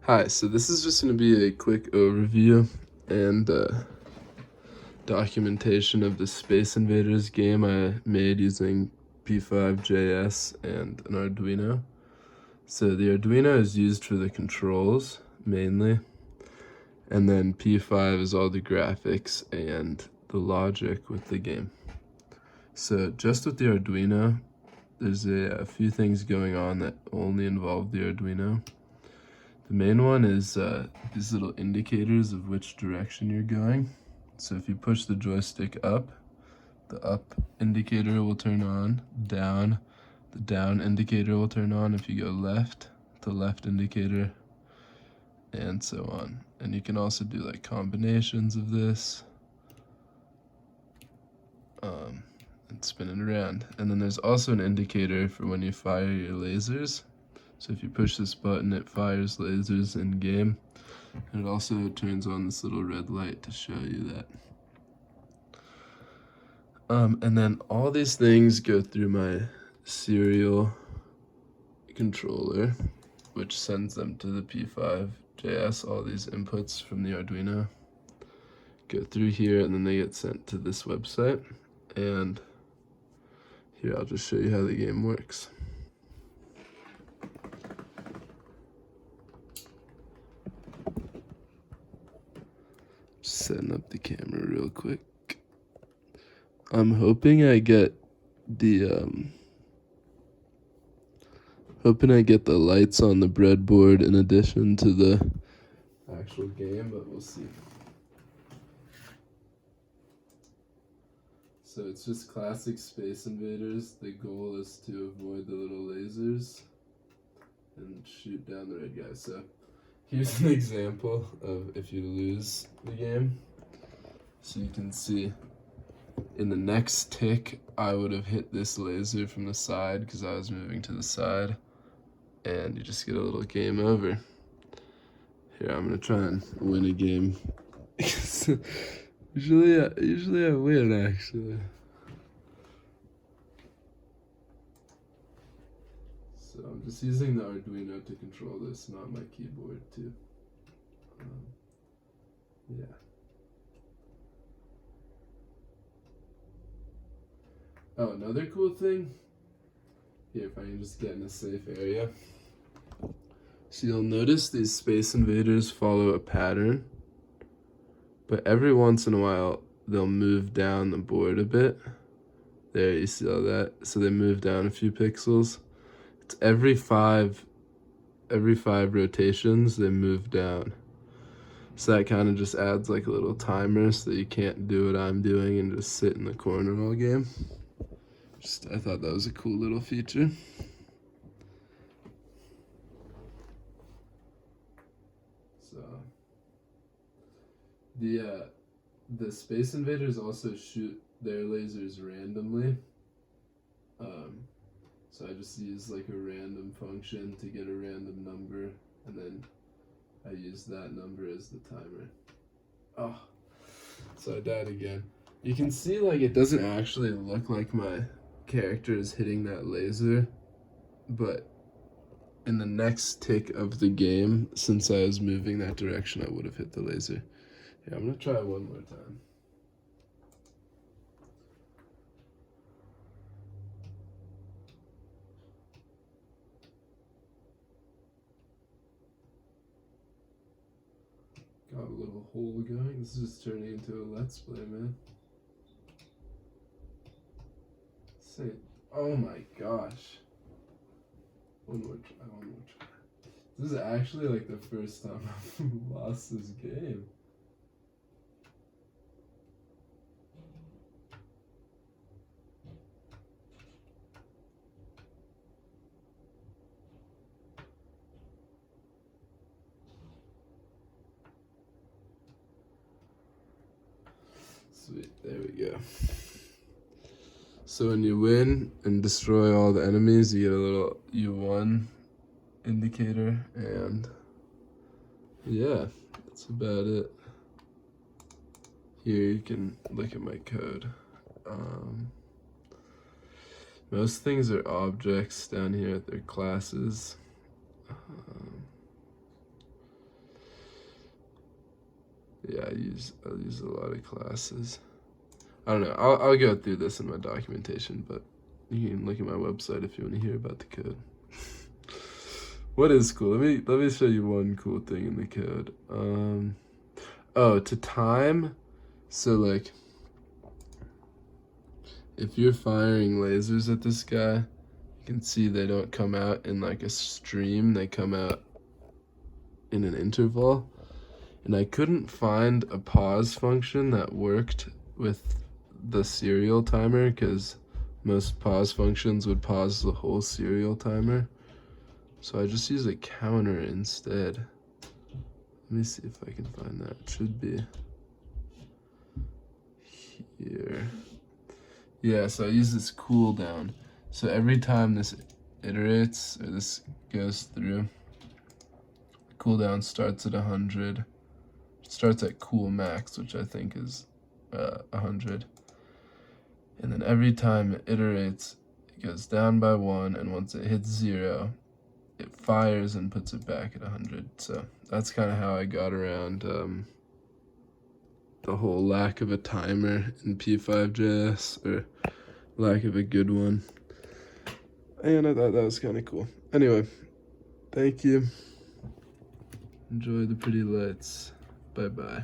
Hi, so this is just going to be a quick overview and documentation of the Space Invaders game I made using P5.js and an Arduino. So the Arduino is used for the controls mainly, and then P5 is all the graphics and the logic with the game. So just with the Arduino, there's a few things going on that only involve the Arduino. The main one is these little indicators of which direction you're going. So if you push the joystick up, the up indicator will turn on. Down, the down indicator will turn on. If you go left, the left indicator, and so on. And you can also do like combinations of this and spin it around. And then there's also an indicator for when you fire your lasers. So if you push this button, it fires lasers in game. And it also turns on this little red light to show you that. And then all these things go through my serial controller, which sends them to the P5.js. All these inputs from the Arduino go through here, and then they get sent to this website. And here, I'll just show you how the game works. Just setting up the camera real quick. I'm hoping I get the lights on the breadboard in addition to the actual game, but we'll see. So it's just classic Space Invaders. The goal is to avoid the little lasers and shoot down the red guy. So here's an example of if you lose the game. So you can see in the next tick, I would have hit this laser from the side because I was moving to the side, and you just get a little game over. Here, I'm gonna try and win a game. usually I win, actually. So I'm just using the Arduino to control this, not my keyboard too. Yeah. Oh, another cool thing. Here, if I can just get in a safe area. So you'll notice these Space Invaders follow a pattern, but every once in a while they'll move down the board a bit. There, you see all that? So they move down a few pixels. It's every five rotations they move down. So that kind of just adds like a little timer so that you can't do what I'm doing and just sit in the corner all game. I thought that was a cool little feature. So the Space Invaders also shoot their lasers randomly. So I just use like a random function to get a random number, and then I use that number as the timer. Oh, so I died again. You can see like it doesn't actually look like my character is hitting that laser, but in the next tick of the game, since I was moving that direction, I would have hit the laser. Yeah, I'm gonna try one more time. Got a little hole going. This is just turning into a Let's Play, man. Oh my gosh. One more try. This is actually like the first time I've lost this game. Sweet, there we go. So when you win and destroy all the enemies, you get a little U1 indicator, and yeah, that's about it. Here you can look at my code. Most things are objects down here, they're classes. Yeah, I'll use a lot of classes. I don't know. I'll go through this in my documentation, but you can look at my website if you want to hear about the code. What is cool? Let me show you one cool thing in the code. Oh, to time. So like, if you're firing lasers at this guy, you can see they don't come out in like a stream. They come out in an interval. And I couldn't find a pause function that worked with the serial timer, because most pause functions would pause the whole serial timer. So I just use a counter instead. Let me see if I can find that. It should be here. Yeah, so I use this cooldown. So every time this iterates, or this goes through, cooldown starts at 100. It starts at cool max, which I think is 100. And then every time it iterates, it goes down by 1, and once it hits 0, it fires and puts it back at 100. So that's kind of how I got around the whole lack of a timer in P5.js, or lack of a good one. And I thought that was kind of cool. Anyway, thank you. Enjoy the pretty lights. Bye-bye.